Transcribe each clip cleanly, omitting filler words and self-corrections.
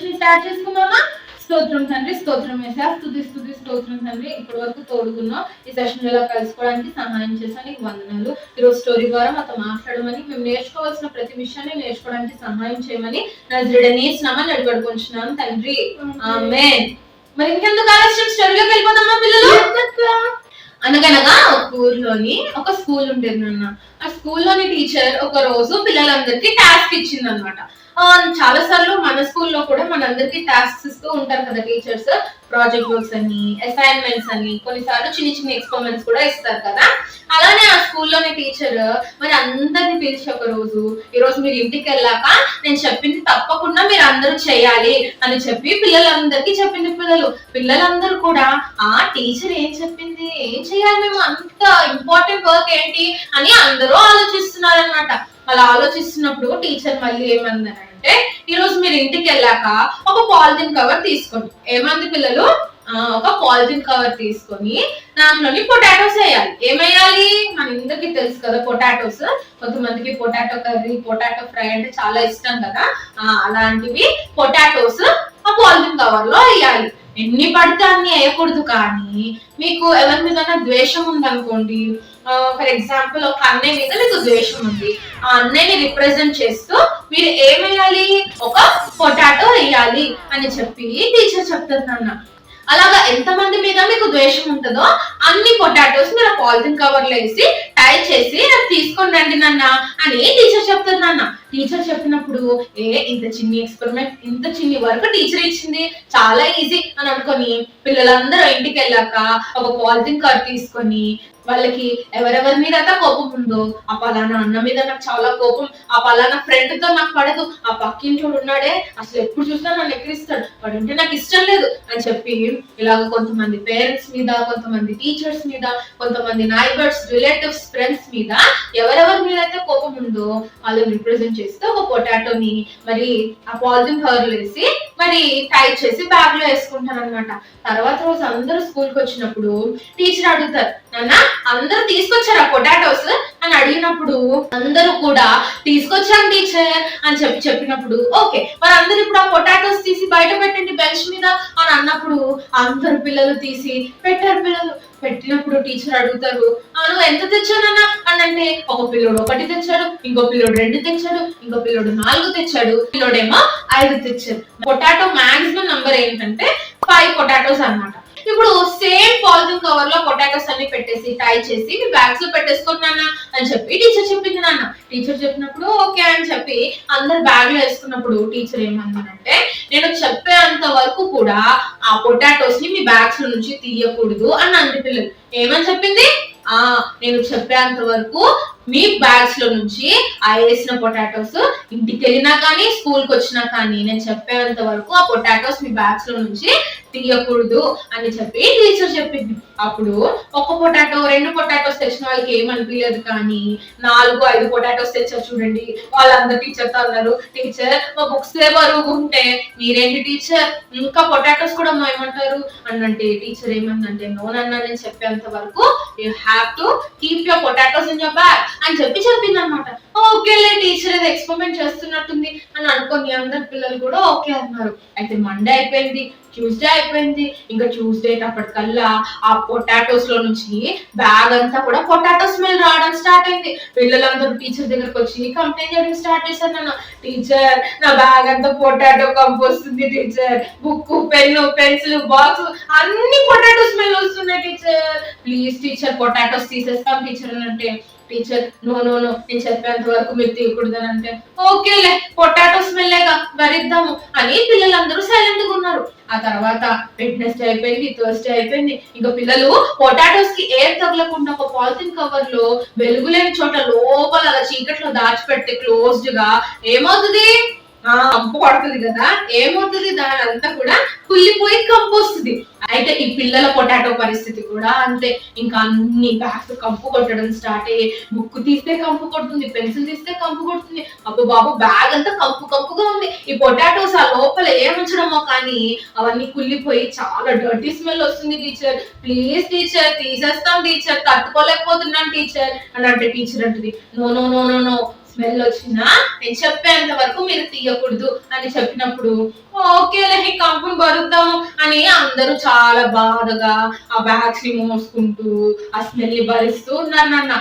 Session start చేసుకుందామా? స్తోత్రం తండ్రి, స్తోత్రం యేసయ్యా, స్తుతి స్తుతి స్తోత్రం తండ్రి. ఇప్పటి వరకు తోడుకున్నాం, ఈ సెషన్ ఇలా కలుసుకోవడానికి సహాయం చేశాను, నీకు వందనాలు. ఈరోజు స్టోరీ ద్వారా మాతో మాట్లాడమని, మేము నేర్చుకోవాల్సిన ప్రతి విషయాన్ని నేర్చుకోవడానికి సహాయం చేయమని నజరేయుడైన యేసు నామమున అడుగుకొంచున్నాను తండ్రి, ఆమేన్. మరి ఇంకెందుకు ఆలస్యం, స్టోరీలోకి వెళ్ళిపోదామా పిల్లలు? అనగనగా ఒక ఊర్లోని ఒక స్కూల్ ఉండేది నాన్న. ఆ స్కూల్లోని టీచర్ ఒక రోజు పిల్లలందరికీ టాస్క్ ఇచ్చింది అనమాట. చాలా సార్లు మన స్కూల్లో కూడా మనందరికి టాస్క్స్ ఇస్తూ ఉంటారు కదా టీచర్స్. ప్రాజెక్ట్ వర్క్స్ అని, అసైన్మెంట్స్ అని, కొన్నిసార్లు చిన్న చిన్న ఎక్స్పెరిమెంట్స్ కూడా ఇస్తారు కదా. అలానే ఆ స్కూల్లోని టీచర్ మరి అందరిని పిలిచి ఒక రోజు, ఈ రోజు మీరు ఇంటికి వెళ్ళాక నేను చెప్పింది తప్పకుండా మీరు అందరూ చేయాలి అని చెప్పి పిల్లలందరికీ చెప్పింది. పిల్లలందరూ కూడా ఆ టీచర్ ఏం చెప్పింది, ఏం చేయాలి మేము, అంత ఇంపార్టెంట్ వర్క్ ఏంటి అని అందరూ ఆలోచిస్తున్నారు అనమాట. అలా ఆలోచిస్తున్నప్పుడు టీచర్ మళ్ళీ ఏమందనంటే, ఈ రోజు మీరు ఇంటికి వెళ్ళాక ఒక పాలిథిన్ కవర్ తీసుకోండి. ఏమంది పిల్లలు? ఒక పాలిథిన్ కవర్ తీసుకొని దాంట్లోని పొటాటోస్ వేయాలి. ఏమేయాలి? మన ఇందరికి తెలుసు కదా పొటాటోస్. కొంతమందికి పొటాటో కర్రీ, పొటాటో ఫ్రై అంటే చాలా ఇష్టం కదా. అలాంటివి పొటాటోస్ ఆ పాలిథిన్ కవర్ లో వేయాలి. ఎన్ని పడితే అన్ని వేయకూడదు. కానీ మీకు ఎవరి మీద ద్వేషం ఉందనుకోండి, ఫర్ ఎగ్జాంపుల్ ఒక అన్నయ్య మీద మీకు ద్వేషం ఉంది, ఆ అన్నయ్యని రిప్రజెంట్ చేస్తూ మీరు ఏమేయాలి? ఒక పొటాటో వేయాలి అని చెప్పి టీచర్ చెప్తుంది నాన్న. అలాగా ఎంతమంది మీద మీకు ద్వేషం ఉంటుందో అన్ని పొటాటోస్ మీరు పాలిథిన్ కవర్ లో వేసి టై చేసి నాకు తీసుకొని రండి నాన్న అని టీచర్ చెప్తుంది నాన్న. టీచర్ చెప్పినప్పుడు ఇంత చిన్ని ఎక్స్పెరిమెంట్, ఇంత చిన్ని వర్క్ టీచర్ ఇచ్చింది, చాలా ఈజీ అని అనుకొని పిల్లలందరూ ఇంటికి వెళ్ళాక ఒక పాలిథిన్ కవర్ తీసుకొని వాళ్ళకి ఎవరెవరి మీద అయితే కోపం ఉందో, ఆ పలానా అన్న మీద నాకు చాలా కోపం, ఆ పలానా ఫ్రెండ్ తో నాకు పడదు, ఆ పక్కింటోడు ఉన్నాడే అసలు ఎప్పుడు చూసినా నన్ను ఎక్కిరిస్తాడు, వాడంటే నాకు ఇష్టం లేదు అని చెప్పి ఇలాగ కొంతమంది పేరెంట్స్ మీద, కొంతమంది టీచర్స్ మీద, కొంతమంది నైబర్స్, రిలేటివ్స్, ఫ్రెండ్స్ మీద ఎవరెవరి మీద అయితే కోపం ఉందో వాళ్ళని రిప్రజెంట్ చేస్తే ఒక పొటాటోని మరి ఆ పాలిథిన్ కవర్ వేసి మరి టైట్ చేసి బ్యాగ్ లో వేసుకుంటారు అనమాట. తర్వాత రోజు అందరూ స్కూల్ కి వచ్చినప్పుడు టీచర్ అడుగుతారు, నాన్న అందరూ తీసుకొచ్చారా పొటాటోస్ అని అడిగినప్పుడు అందరూ కూడా తీసుకొచ్చాం టీచర్ అని చెప్పినప్పుడు ఓకే మరి అందరూ ఇప్పుడు ఆ పొటాటోస్ తీసి బయట పెట్టండి బెంచ్ మీద అని అన్నప్పుడు అందరు పిల్లలు తీసి పెట్టారు. పెట్టినప్పుడు టీచర్ అడుగుతారు, నువ్వు ఎంత తెచ్చానన్నా అని అంటే, ఒక పిల్లోడు 1 తెచ్చాడు, ఇంకో పిల్లోడు 2 తెచ్చాడు, ఇంకో పిల్లోడు 4 తెచ్చాడు, పిల్లోడేమో 5 తెచ్చాడు. పొటాటో మాక్సిమం నంబర్ ఏంటంటే 5 పొటాటోస్ అన్నమాట. ఇప్పుడు సేమ్ పాలిథిన్ కవర్ లో పొటాటోస్ అన్ని పెట్టేసి టై చేసి మీ బ్యాగ్స్ లో పెట్టేసుకున్నానా అని చెప్పి టీచర్ చెప్పింది నాన్న. టీచర్ చెప్పినప్పుడు ఓకే అని చెప్పి అందరు బ్యాగ్ లో వేసుకున్నప్పుడు టీచర్ ఏమన్నానంటే, నేను చెప్పేంత వరకు కూడా ఆ పొటాటోస్ ని మీ బ్యాగ్స్ లో నుంచి తీయకూడదు అని అంది పిల్లలు. ఏమని చెప్పింది? నేను చెప్పేంత వరకు మీ బ్యాగ్స్ లో నుంచి ఆ వేసిన పొటాటోస్ ఇంటికి వెళ్ళినా కానీ స్కూల్ కి వచ్చినా కానీ నేను చెప్పేంత వరకు ఆ పొటాటోస్ మీ బ్యాగ్స్ లో నుంచి తీయకూడదు అని చెప్పి టీచర్ చెప్పింది. అప్పుడు 1 పొటాటో 2 పొటాటోస్ తెచ్చిన వాళ్ళకి ఏమనిపించలేదు. కానీ 4, 5 పొటాటోస్ తెచ్చారు చూడండి, వాళ్ళందరూ టీచర్ తో అన్నారు, టీచర్ మా బుక్స్ బరువుగా ఉంటే మీరేంటి టీచర్ ఇంకా పొటాటోస్ కూడా ఏమంటారు అంటే టీచర్ ఏమందంటే, నోనన్నా నేను చెప్పేంత వరకు you have to keep your potatoes in your bag అని చెప్పింది అనమాట. ఓకేలే టీచర్ ఏదో ఎక్స్పెరిమెంట్ చేస్తున్నట్టుంది అని అనుకోని అందరు పిల్లలు కూడా ఓకే అన్నారు. అయితే మండే అయిపోయింది, ట్యూస్డే అయిపోయింది, ఇంకా ట్యూస్డే అప్పటికల్లా ఆ పొటాటోస్ లో నుంచి బ్యాగ్ అంతా కూడా పొటాటో స్మెల్ రావడం స్టార్ట్ అయింది. పిల్లలందరూ టీచర్ దగ్గరకు వచ్చి కంప్లైంట్ చేయడం స్టార్ట్ చేశారు. నన్ను, టీచర్ నా బ్యాగ్ అంతా పొటాటో కంపు వస్తుంది teacher, book, pen, pencil, box అన్ని పొటాటో స్మెల్ వస్తున్నాయి టీచర్, ప్లీజ్ టీచర్ పొటాటోస్ తీసేస్తాం టీచర్ అని అంటే, టీచర్ నో నేను చెప్పేంత వరకు మీరు తీయకూడదు అని అంటే, ఓకేలే పొటాటో స్మెల్లేగా భరిద్దాము అని పిల్లలందరూ సైలెంట్ గా ఉన్నారు. ఆ తర్వాత వెడ్నెస్డే అయిపోయింది, థర్స్డే అయిపోయింది, ఇంకా పిల్లలు పొటాటోస్ కి ఎయిర్ తగలకుండా ఒక పాలిథిన్ కవర్ లో వెలుగులేని చోట లోపల చీకట్లో దాచిపెడితే క్లోజ్డ్ గా ఏమవుతుంది? కంపు పడుతుంది కదా. ఏమవుతుంది? దాని అంతా కూడా కుళ్ళిపోయి కంపు వస్తుంది. అయితే ఈ పిల్లల పొటాటో పరిస్థితి కూడా అంతే. ఇంకా అన్ని బ్యాగ్స్ కంపు కొట్టడం స్టార్ట్ అయ్యి, బుక్ తీస్తే కంపు కొడుతుంది, పెన్సిల్ తీస్తే కంపు కొడుతుంది, అబ్బో బాబు బ్యాగ్ అంతా కంపుగా ఉంది. ఈ పొటాటోస్ ఆ లోపల ఏముంచడమో కానీ అవన్నీ కుళ్ళిపోయి చాలా డర్టీ స్మెల్ వస్తుంది టీచర్, ప్లీజ్ టీచర్ తీసేస్తాం టీచర్, తట్టుకోలేకపోతున్నాను టీచర్ అని అంటే టీచర్ అంటుంది, నో స్మెల్ వచ్చినా నేను చెప్పేంత వరకు మీరు తీయకూడదు అని చెప్పినప్పుడు ఓకేలే ఈ కంపుని బరుద్దాము అని అందరూ చాలా బాధగా ఆ బ్యాగ్స్ ని మోసుకుంటూ ఆ స్మెల్ ని భరిస్తూ ఉన్నారు నాన్న.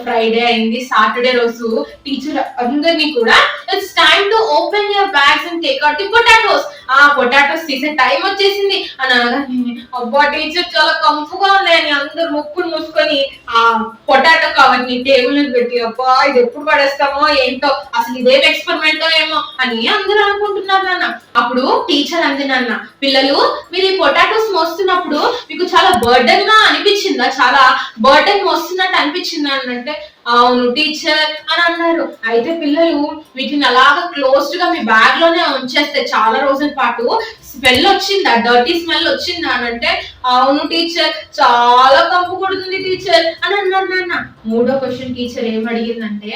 ఫ్రైడే అయింది, సాటర్డే రోజు టీచర్ అందరినీ కూడా it's time to open your bags and take out the potatoes, ఆ పొటాటోస్ తీసే టైం వచ్చేసింది అని అనగానే అబ్బా టీచర్ చాలా కంపుగా ఉన్నాయని అందరు ముక్కులు మూసుకొని ఆ పొటాటో కవర్ ని టేబుల్ మీద పెట్టి అబ్బా ఇది ఎప్పుడు పడేస్తామో ఏంటో, అసలు ఇదేం ఎక్స్పెరిమెంటో ఏమో అని అందరూ అనుకుంటున్నారు నాన్న. అప్పుడు టీచర్ అంది నాన్న, పిల్లలు మీరు ఈ పొటాటోస్ మోస్తున్నప్పుడు మీకు చాలా బర్డెన్ గా అనిపించిందా, చాలా బర్డెన్ మోస్తున్నట్టు అనిపించిందా అని అంటే అవును టీచర్ అని అన్నారు. అయితే పిల్లలు వీటిని అలాగా క్లోజ్డ్ గా మీ బ్యాగ్ లోనే ఉంచేస్తే చాలా రోజుల పాటు స్మెల్ వచ్చిందా, డర్టీ స్మెల్ వచ్చిందా అని అంటే అవును టీచర్ చాలా కంపు కొడుతుంది టీచర్ అని అన్నారు నాన్న. మూడో క్వశ్చన్ టీచర్ ఏం అడిగిందంటే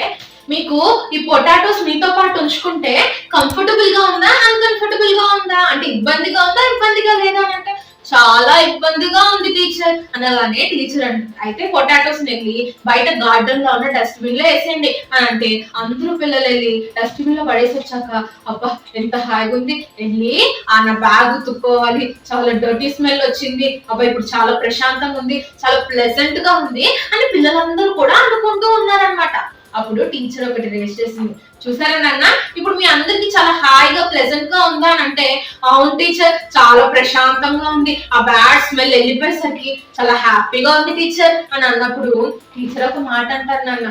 మీకు ఈ పొటాటోస్ మీతో పాటు ఉంచుకుంటే కంఫర్టబుల్ గా ఉందా అన్కంఫర్టబుల్ గా ఉందా, అంటే ఇబ్బందిగా ఉందా ఇబ్బందిగా లేదా అని అంటే చాలా ఇబ్బందిగా ఉంది టీచర్ అనగానే టీచర్ అయితే పొటాటోస్ వెళ్ళి బయట గార్డెన్ లో ఉన్న డస్ట్బిన్ లో వేసేయండి అని అంటే అందరూ పిల్లలు వెళ్ళి డస్ట్బిన్ లో పడేసి వచ్చాక అబ్బా ఎంత హాయిగా ఉంది, వెళ్ళి ఆ నా బ్యాగ్ తుక్కోవాలి, చాలా డర్టీ స్మెల్ వచ్చింది, అబ్బా ఇప్పుడు చాలా ప్రశాంతంగా ఉంది, చాలా ప్లెజెంట్ గా ఉంది అని పిల్లలందరూ కూడా అనుకుంటూ ఉన్నారనమాట. అప్పుడు టీచర్ ఒకటి రేస్ చేసింది, చూసారా నాన్న ఇప్పుడు మీ అందరికి చాలా హాయిగా ప్లెజెంట్ గా ఉందా అని అంటే అవును టీచర్ చాలా ప్రశాంతంగా ఉంది, ఆ బ్యాడ్ స్మెల్ వెళ్ళిపోయేసరికి చాలా హ్యాపీగా ఉంది టీచర్ అని అన్నప్పుడు టీచర్ ఒక మాట అంటారు నాన్న,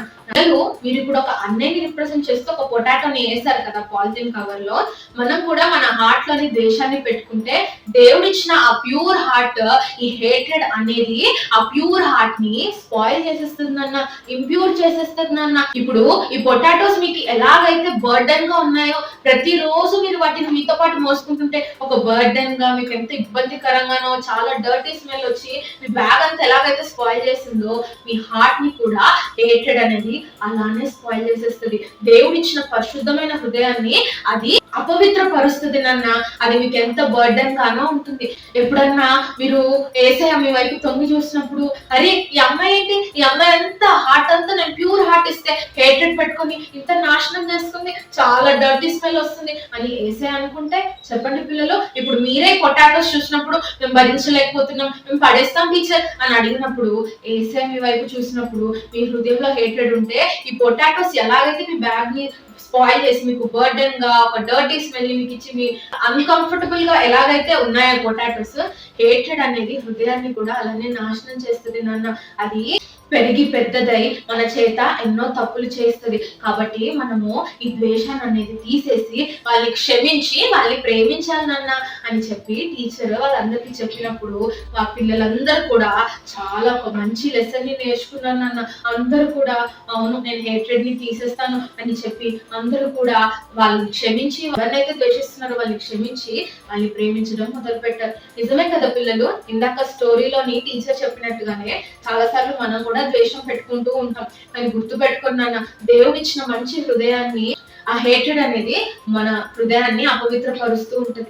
మీరు ఇప్పుడు ఒక అన్నయ్యని రిప్రజెంట్ చేస్తూ ఒక పొటాటోని వేసారు కదా పాలిథిన్ కవర్ లో, మనం కూడా మన హార్ట్ లోని దేశాన్ని పెట్టుకుంటే దేవుడు ఇచ్చిన ఆ ప్యూర్ హార్ట్ ఈ హేట్రెడ్ అనేది ఆ ప్యూర్ హార్ట్ ని స్పాయిల్ చేసేస్తుంది అన్న, ఇంప్యూర్ చేసేస్తుంది అన్న. ఇప్పుడు ఈ పొటాటోస్ మీకు ఎలాగైతే బర్డెన్ గా ఉన్నాయో ప్రతిరోజు మీరు వాటిని మీతో పాటు మోసుకుంటుంటే ఒక బర్డెన్ గా మీకు ఎంత ఇబ్బందికరంగానో చాలా డర్టీ స్మెల్ వచ్చి మీ బ్యాగ్ అంతా ఎలాగైతే స్పాయిల్ చేసిందో మీ హార్ట్ ని కూడా హేట్రెడ్ అనేది అలానే స్పాయిల్ చేసేస్తుంది. దేవుడు ఇచ్చిన పరిశుద్ధమైన హృదయాన్ని అది అపవిత్ర పరుస్తుంది నాన్న, అది మీకు ఎంత బర్డెన్ గానో ఉంటుంది. ఎప్పుడన్నా మీరు ఏసయ్య మీ వైపు తొంగి చూసినప్పుడు అరే ఈ అమ్మాయి ఏంటి, ఈ అమ్మాయి ఎంత హార్ట్ అంతా నేను ప్యూర్ హార్ట్ ఇస్తే హేట్రెడ్ పెట్టుకొని ఇంత నాశనం చేసుకుంది, చాలా డర్టీ స్మెల్ వస్తుంది అని ఏసయ్య అనుకుంటే చెప్పండి పిల్లలు, ఇప్పుడు మీరే పొటాటోస్ చూసినప్పుడు మేము భరించలేకపోతున్నాం మేము పడేస్తాం టీచర్ అని అడిగినప్పుడు ఏసయ్య మీ వైపు చూసినప్పుడు మీ హృదయంలో హేట్రెడ్ ఉంటే ఈ పొటాటోస్ ఎలాగైతే మీ బ్యాగ్ ని స్పాయిల్ చేసి మీకు బర్డెన్ గా ఒక డర్టీ స్మెల్ మీకు ఇచ్చి మీ అన్కంఫర్టబుల్ గా ఎలాగైతే ఉన్నాయో పొటాటోస్, హేట్రెడ్ అనేది హృదయాన్ని కూడా అలానే నాశనం చేస్తుంది నాన్న. అది పెరిగి పెద్దదై మన చేత ఎన్నో తప్పులు చేస్తుంది. కాబట్టి మనము ఈ ద్వేషాన్ని అనేది తీసేసి వాళ్ళని క్షమించి వాళ్ళని ప్రేమించాలి నాన్న అని చెప్పి టీచర్ వాళ్ళందరికీ చెప్పినప్పుడు ఆ పిల్లలందరూ కూడా చాలా ఒక మంచి లెసన్ ని నేర్చుకున్నారు నాన్న. అందరూ కూడా అవును నేను హేట్రెడ్ ని తీసేస్తాను అని చెప్పి అందరూ కూడా వాళ్ళని క్షమించి ఎవరినైతే ద్వేషిస్తున్నారో వాళ్ళని క్షమించి వాళ్ళని ప్రేమించడం మొదలు పెట్టారు. నిజమే కదా పిల్లలు, ఇందాక స్టోరీలోని టీచర్ చెప్పినట్టుగానే చాలా సార్లు మనం కూడా ద్వేషం పెట్టుకుంటూ ఉంటాం, కానీ గుర్తు పెట్టుకున్నాను దేవుడు ఇచ్చిన మంచి హృదయాన్ని ఆ హేట్రెడ్ అనేది మన హృదయాన్ని అపవిత్రపరుస్తూ ఉంటుంది.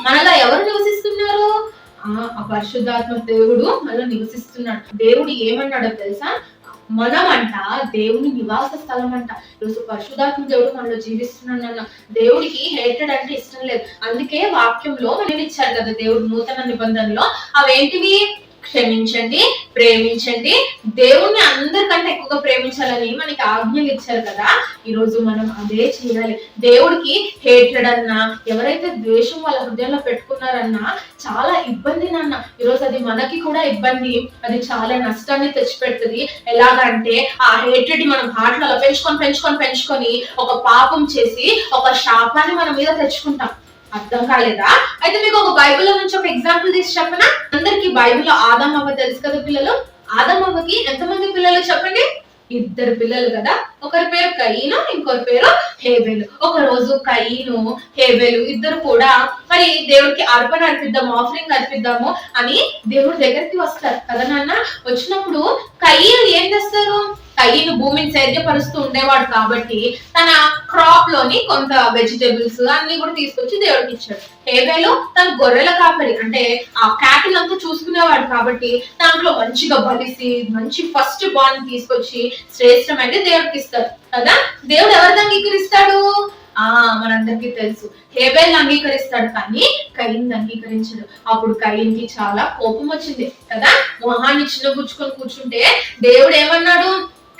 మనలో ఎవరు నివసిస్తున్నారు, ఆ పరిశుద్ధాత్మ దేవుడు మనలో నివసిస్తున్నాడు. దేవుడు ఏమన్నాడో తెలుసా, మనం అంట దేవుని నివాస స్థలం అంట. ఈరోజు పరిశుద్ధాత్మ దేవుడు మనలో జీవిస్తున్నాడు. దేవుడికి హేట్రెడ్ అంటే ఇష్టం లేదు, అందుకే వాక్యంలో మనం ఇచ్చారు కదా దేవుడు నూతన నిబంధనలో, అవేంటివి క్షమించండి, ప్రేమించండి, దేవుణ్ణి అందరికంటే ఎక్కువగా ప్రేమించాలని మనకి ఆజ్ఞలు ఇచ్చారు కదా. ఈరోజు మనం అదే చేయాలి. దేవుడికి హేట్రెడ్ అన్నా ఎవరైతే ద్వేషం వాళ్ళ హృదయంలో పెట్టుకున్నారన్నా చాలా ఇబ్బంది నాన్న. ఈరోజు అది మనకి కూడా ఇబ్బంది, అది చాలా నష్టాన్ని తెచ్చిపెడుతుంది. ఎలాగంటే ఆ హేట్రెడ్ మనం హార్ట్లో పెంచుకొని పెంచుకొని పెంచుకొని ఒక పాపం చేసి ఒక శాపాన్ని మన మీద తెచ్చుకుంటాం. అర్థం కాలేదా? అయితే మీకు ఒక బైబిల్ నుంచి ఒక ఎగ్జాంపుల్ తీసి చెప్పనా. అందరికి బైబిల్లో ఆదాం అవ్వ తెలుసు కదా పిల్లలు. ఆదాం అవ్వకి ఎంతమంది పిల్లలు చెప్పండి? 2 పిల్లలు కదా. ఒకరి పేరు కయీను, ఇంకొకరి పేరు హేబెలు. ఒక రోజు కయీను హేబెలు ఇద్దరు కూడా మరి దేవుడికి అర్పణ అర్పిద్దాము, ఆఫరింగ్ అర్పిద్దాము అని దేవుడి దగ్గరికి వస్తారు కదా నాన్న. వచ్చినప్పుడు కయీను ఏం చేస్తారు, కయీను భూమిని సేద్యపరుస్తూ ఉండేవాడు కాబట్టి తన క్రాప్ లోని కొంత వెజిటేబుల్స్ అన్ని కూడా తీసుకొచ్చి దేవుడికి ఇచ్చాడు. హేబెలు తన గొర్రెల కాపరి అంటే ఆ క్యాటిల్ అంతా చూసుకునేవాడు కాబట్టి దాంట్లో మంచిగా బలిసి మంచి ఫస్ట్ బాన్ తీసుకొచ్చి శ్రేష్టమైన దేవుడికి ఇస్తారు కదా. దేవుడు ఎవరిని అంగీకరిస్తాడు, మనందరికీ తెలుసు. హేబెల్ అంగీకరిస్తాడు కానీ కయీన్ అంగీకరించడు. అప్పుడు కయీన్కి చాలా కోపం వచ్చింది కదా. మొహాన్ని చిన్నగుచ్చుకొని కూర్చుంటే దేవుడు ఏమన్నాడు,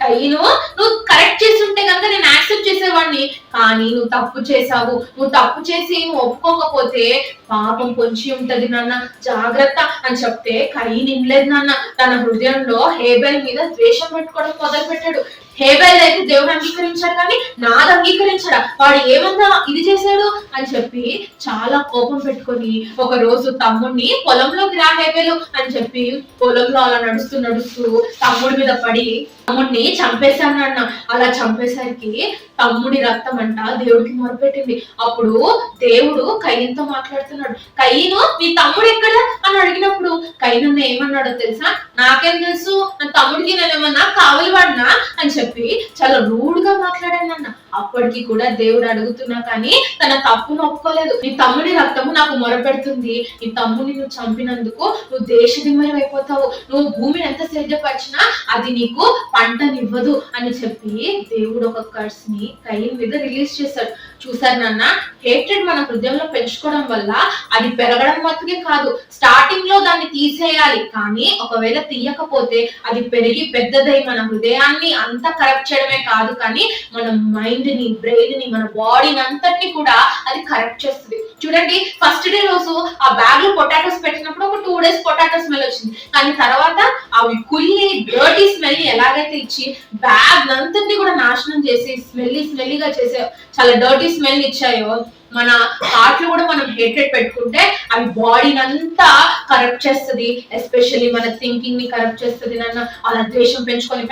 కయీను నువ్వు కరెక్ట్ చేస్తుంటే కనుక నేను యాక్సెప్ట్ చేసేవాడిని, కానీ నువ్వు తప్పు చేసావు. నువ్వు తప్పు చేసి నువ్వు ఒప్పుకోకపోతే పాపం పొంచి ఉంటది నాన్న, జాగ్రత్త అని చెప్తే కయీన్ వినలేదు నాన్న. తన హృదయంలో హేబెల్ మీద ద్వేషం పెట్టుకోవడం మొదలు పెట్టాడు. హేబెల్ అయితే దేవుడు అంగీకరించాడు కానీ నాది అంగీకరించాడా, వాడు ఏమన్నా ఇది చేశాడు అని చెప్పి చాలా కోపం పెట్టుకొని ఒక రోజు తమ్ముడిని పొలంలోకి రా హేబెలు అని చెప్పి పొలంలో అలా నడుస్తూ నడుస్తూ తమ్ముడి మీద పడి తమ్ముడిని చంపేశాను అన్న. అలా చంపేసరికి తమ్ముడి రక్తం అంట దేవుడికి మొరపెట్టింది. అప్పుడు దేవుడు కయీనుతో మాట్లాడుతున్నాడు. కయీను నీ తమ్ముడు ఎక్కడ అని అడిగినప్పుడు కయీను ఏమన్నాడో తెలుసా, నాకేం తెలుసు, నా తమ్ముడికి నేను ఏమన్నా కావలి వాడినా అని చెప్పి చాలా రూడ్ గా మాట్లాడాను అన్న. అప్పటికి కూడా దేవుడు అడుగుతున్నా కానీ తన తప్పును ఒప్పుకోలేదు. నీ తమ్ముడి రక్తము నాకు మొరపెడుతుంది, నీ తమ్ముడిని నువ్వు చంపినందుకు నువ్వు దేశదిమ్మయం అయిపోతావు, నువ్వు భూమిని ఎంత సేద్యపరిచినా అది నీకు పంటనివ్వదు అని చెప్పి దేవుడు ఒక కర్స్ ని కయీన్ మీద రిలీజ్ చేశాడు. చూసారు నాన్న, హేట్రెడ్ మన హృదయంలో పెంచుకోవడం వల్ల అది పెరగడం మాత్రమే కాదు, స్టార్టింగ్ లో దాన్ని తీసేయాలి, కానీ ఒకవేళ తీయకపోతే అది పెరిగి పెద్దదై మన హృదయాన్ని అంతా కరెక్ట్ చేయడమే కాదు, కానీ మన మైండ్ ని, బ్రెయిన్ ని, మన బాడీని అంతటిని కూడా అది కరెక్ట్ చేస్తుంది. చూడండి, ఫస్ట్ డే రోజు ఆ బ్యాగ్ లో పొటాటోస్ పెట్టినప్పుడు ఒక 2 days పొటాటో స్మెల్ వచ్చింది, కానీ తర్వాత అవి కుళ్ళి డర్టీ స్మెల్ ఎలాగైతే ఇచ్చి బ్యాగ్ అంతటిని కూడా నాశనం చేసి స్మెల్లీగా చేసే చాలా డర్టీ స్మెల్ ఇచ్చాయో, మన హార్ట్లో కూడా మనం హేట్రెడ్ పెట్టుకుంటే అవి బాడీని అంతా కరెక్ట్ చేస్తుంది, ఎస్పెషల్లీ మన థింకింగ్ ని కరెక్ట్ చేస్తుంది నాన్న. అలా ద్వేషం పెంచుకొని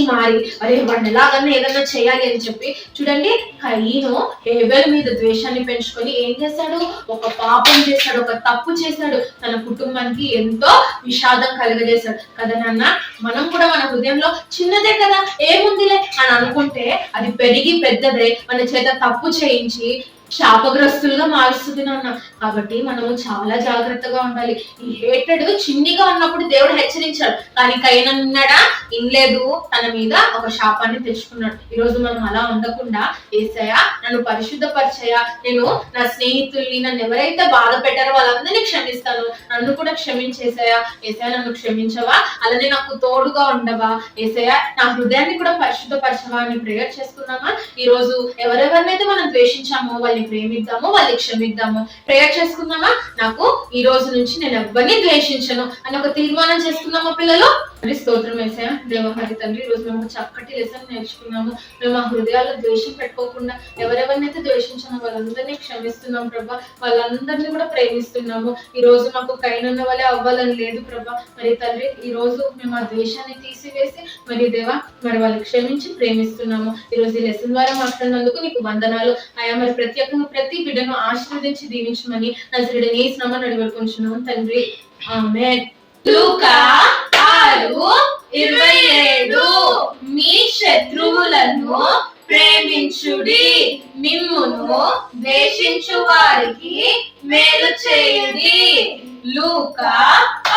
మారి అరే వాడిని ఎలాగన్నా ఏదన్నా చేయాలి అని చెప్పి చూడండి, కయీను హేబెల్ మీద ద్వేషాన్ని పెంచుకొని ఏం చేశాడు, ఒక పాపం చేశాడు, ఒక తప్పు చేశాడు, తన కుటుంబానికి ఎంతో విషాదం కలుగజేశాడు కదా నాన్న. మనం కూడా మన హృదయంలో చిన్నదే కదా ఏముందిలే అని అనుకుంటే అది పెరిగి పెద్దదే మన చేత తప్పు చేయించి శాపగ్రస్తులుగా మారుస్తుంది నాన్న. కాబట్టి మనము చాలా జాగ్రత్తగా ఉండాలి. ఈ హేటెడ్ చిన్నిగా ఉన్నప్పుడు దేవుడు హెచ్చరించాడు, కానీ కయీను ఉన్నాడా, ఇనలేదు, తన మీద ఒక శాపాన్ని తెచ్చుకున్నాడు. ఈ రోజు మనం అలా ఉండకుండా యేసయ్యా నన్ను పరిశుద్ధపరిచయ్యా, నేను నా స్నేహితుల్ని నన్ను ఎవరైతే బాధ పెట్టారో వాళ్ళందరినీ క్షమిస్తాను, నన్ను కూడా క్షమించేసయ్యా, యేసయ్యా నన్ను క్షమించవా, అలానే నాకు తోడుగా ఉండవా, యేసయ్యా నా హృదయాన్ని కూడా పరిశుద్ధపరచవా అని ప్రేయర్ చేసుకున్నామా. ఈ రోజు ఎవరెవరినైతే మనం ద్వేషించామో వాళ్ళని ప్రేమిద్దాము, వాళ్ళని క్షమిద్దాము. ప్రేయర్ చేసుకుందామా, నాకు ఈ రోజు నుంచి నేను ఎవరిని ద్వేషించను అని ఒక తీర్మానం చేసుకుందామా పిల్లలు. స్తోత్రం యేసయ్యా. దేవహరి తండ్రి, ఈ రోజు మేము చక్కటి లెసన్ నేర్చుకున్నాము. మేము ఆ హృదయాల్లో ద్వేషం పెట్టుకోకుండా ఎవరెవరినైతే ద్వేషించామో వాళ్ళందరినీ క్షమిస్తున్నాం ప్రభా, వాళ్ళందరినీ కూడా ప్రేమిస్తున్నాము. ఈ రోజు మాకు కయీను వలె అవ్వాలని లేదు ప్రభా. మరి తండ్రి, ఈ రోజు మేము ఆ ద్వేషాన్ని తీసివేసి మరి దేవా మరి వాళ్ళని క్షమించి ప్రేమిస్తున్నాము. ఈ రోజు ఈ లెసన్ ద్వారా మాట్లాడినందుకు నీకు వందనాలు అయ్యా. మరి ప్రతి బిడ్డను ఆశీర్వదించి దీవించమని నజరేయుడైన యేసు నామమున అడిగివేడుకొంచున్నాము తండ్రి, ఆమేన్. లూకా 6:27 మీ శత్రువులను ప్రేమించుడి, మిమ్మును ద్వేషించు వారికి మేలు చేయుడి. లూకా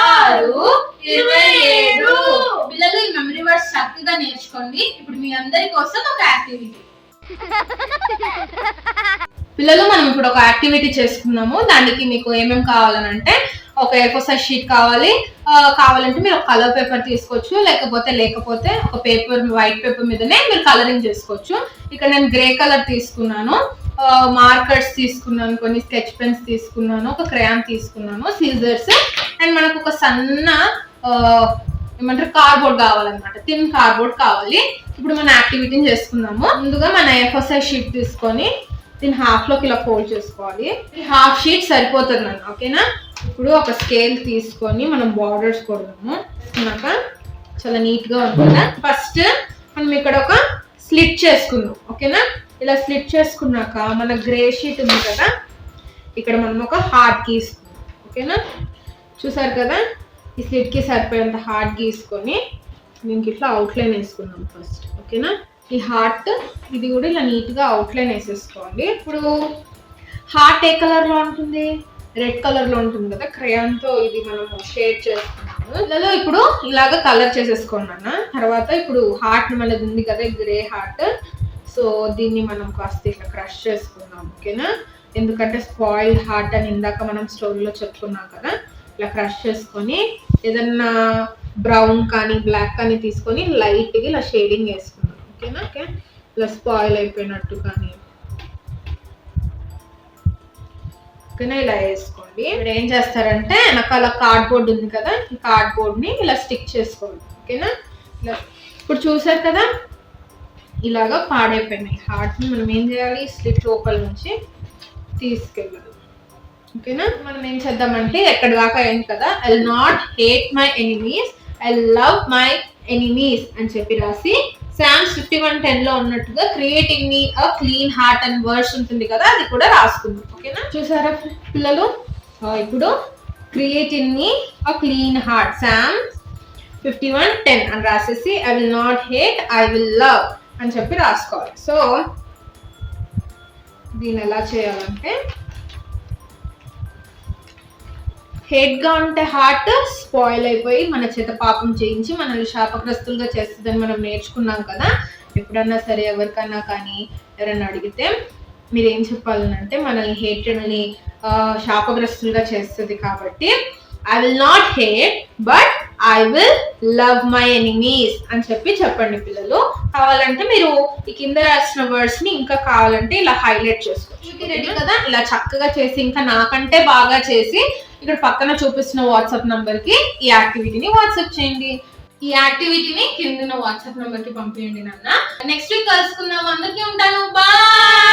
6:27. పిల్లలు ఈ మెమరీ వర్డ్స్ చక్కగా నేర్చుకోండి. ఇప్పుడు మీ అందరి కోసం ఒక యాక్టివిటీ. పిల్లలు, మనం ఇప్పుడు ఒక యాక్టివిటీ చేసుకున్నాము. దానికి మీకు ఏమేమి కావాలనంటే ఒక A4 size షీట్ కావాలంటే మీరు ఒక కలర్ పేపర్ తీసుకోవచ్చు, లేకపోతే ఒక పేపర్, వైట్ పేపర్ మీదనే మీరు కలరింగ్ చేసుకోవచ్చు. ఇక్కడ నేను గ్రే కలర్ తీసుకున్నాను, మార్కర్స్ తీసుకున్నాను, కొన్ని స్కెచ్ పెన్స్ తీసుకున్నాను, ఒక క్రేయాన్ తీసుకున్నాను, సీజర్స్, అండ్ మనకు ఒక సన్న ఏమంటారు కార్డ్బోర్డ్ కావాలన్నమాట, థిన్ కార్డ్బోర్డ్ కావాలి. ఇప్పుడు మన యాక్టివిటీని చేసుకుందాము. ముందుగా మన A4 size షీట్ తీసుకొని దీన్ని హాఫ్ లోకి ఇలా ఫోల్డ్ చేసుకోవాలి. ఈ హాఫ్ షీట్ సరిపోతుంది నన్ను, ఓకేనా. ఇప్పుడు ఒక స్కేల్ తీసుకొని మనం బార్డర్స్ కొడదాము. చాలా నీట్ గా ఉంటుంది. ఫస్ట్ మనం ఇక్కడ ఒక స్లిట్ చేసుకుందాం, ఓకేనా. ఇలా స్లిట్ చేసుకున్నాక మన గ్రే షీట్ ఉంది కదా, ఇక్కడ మనం ఒక హార్ట్ గీసుకుందాం, ఓకేనా. చూసారు కదా, ఈ స్లిట్ కి సరిపోయేంత హార్ట్ గీసుకొని దీనికి ఇట్లా అవుట్లైన్ వేసుకుందాం ఫస్ట్, ఓకేనా. ఈ హార్ట్ ఇది కూడా ఇలా నీట్ గా అవుట్లైన్ వేసేసుకోండి. ఇప్పుడు హార్ట్ ఏ కలర్ లో ఉంటుంది, రెడ్ కలర్ లో ఉంటుంది కదా, క్రేయాన్ తో ఇది మనం షేడ్ చేసుకున్నాము. ఇలా ఇప్పుడు ఇలాగా కలర్ చేసేసుకున్నాను. తర్వాత ఇప్పుడు హార్ట్ మనది ఉంది కదా, గ్రే హార్ట్, సో దీన్ని మనం కాస్త ఇట్లా క్రష్ చేసుకుందాం, ఓకేనా? ఎందుకంటే స్పాయిల్డ్ హార్ట్ అని ఇందాక మనం స్టోరీలో చెప్పుకున్నాం కదా. ఇలా క్రష్ చేసుకొని ఏదన్నా బ్రౌన్ కానీ బ్లాక్ కానీ తీసుకొని లైట్గా ఇలా షేడింగ్ వేసుకున్నాం, ఓకేనా? ఓకే, ఇలా స్పాయిల్ అయిపోయినట్టు కానీ ఓకేనా, ఇలా వేసుకోండి. ఇప్పుడు ఏం చేస్తారంటే వెనకాల కార్డ్బోర్డ్ ఉంది కదా, ఈ కార్డ్బోర్డ్ని ఇలా స్టిక్ చేసుకోండి, ఓకేనా? ఇలా ఇప్పుడు చూసారు కదా, ఇలాగా పాడైపోయినాయి హార్ట్ని. మనం ఏం చేయాలి, స్లిట్ లోపల నుంచి తీసుకెళ్ళాలి, ఓకేనా? మనం ఏం చేద్దామంటే ఎక్కడ దాకా అయింది కదా, I will not hate my enemies, I love my enemies అని చెప్పి రాసి సామ్స్ 51:10 లో ఉన్నట్టుగా creating me a clean heart and words ఉంటుంది కదా, అది కూడా రాసుకుందాం, ఓకేనా? చూసారా పిల్లలు, ఇప్పుడు creating me a clean heart psalms 51:10 అని రాసేసి I will not hate I will love అని చెప్పి రాసుకోవాలి. సో దీన్ని ఎలా చేయాలంటే, హేట్ గా ఉంటే హార్ట్ స్పాయిల్ అయిపోయి మన చేత పాపం చేయించి మనల్ని శాపగ్రస్తులుగా చేస్తుందని మనం నేర్చుకున్నాం కదా. ఎప్పుడన్నా సరే ఎవరికన్నా కానీ ఎవరైనా అడిగితే మీరు ఏం చెప్పాలంటే, మనల్ని హేట్ని శాపగ్రస్తులుగా చేస్తుంది కాబట్టి I will not hate but I will love my enemies అని చెప్పండి పిల్లలు. కావాలంటే మీరు ఈ కింద రాసిన వర్డ్స్ ని ఇంకా కావాలంటే ఇలా హైలైట్ చేసుకోవచ్చు. రెడీ కదా, ఇలా చక్కగా చేసి ఇంకా నాకంటే బాగా చేసి ఇక్కడ పక్కన చూపిస్తున్న వాట్సాప్ నంబర్ కి ఈ యాక్టివిటీని వాట్సాప్ చేయండి. ఈ యాక్టివిటీని కింద వాట్సాప్ నంబర్ కి పంపించండి నాన్న. నెక్స్ట్ వీక్ కలుసుకుందాం. అందరికీ ఉంటాను, బాయ్.